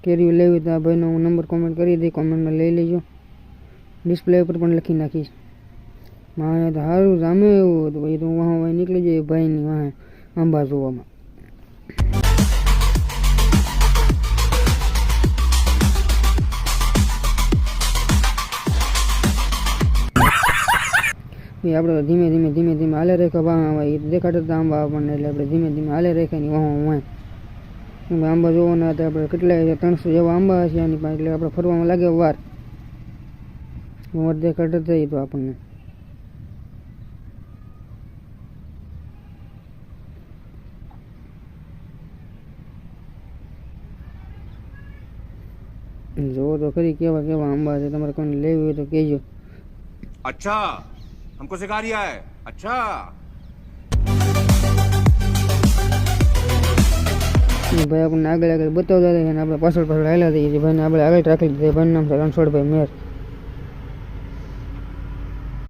કેરીઓ લેવી તો આ ભાઈનો હું નંબર કોમેન્ટ કરી દઈ, કોમેન્ટમાં લઈ લેજો. ડિસ્પ્લે ઉપર પણ લખી નાખીશ. મારે તો સારું સામે એવું હતું, પછી તો હું વાહ નીકળી જાય ભાઈની વાહ આંબા જોવામાં. આપણે ધીમે ધીમે હાલે રેખા વાહ દેખાડતા હતા આંબા આપણને, એટલે આપણે ધીમે ધીમે હાલે રેખાની વાહ આંબા જોવાના હતા. આપણે કેટલાય 300 જેવા આંબા છે આની પાસે, એટલે આપણે ફરવામાં લાગે વાર. દેખાડતા હતા તો આપણને જો તો ખરી કેવા કેવા આંબા છે. તમારે કોઈને લેવી હોય તો કહેજો. अच्छा हमको सिखा रिया है. अच्छा ભાઈ આપણને આગળ બતાવતા હતા અને આપણે પાછળ હાલ્યા હતા. ભાઈને આપણે આગળ રાખી દીધા. ભાઈનું નામ છે રણછોડભાઈ મેર.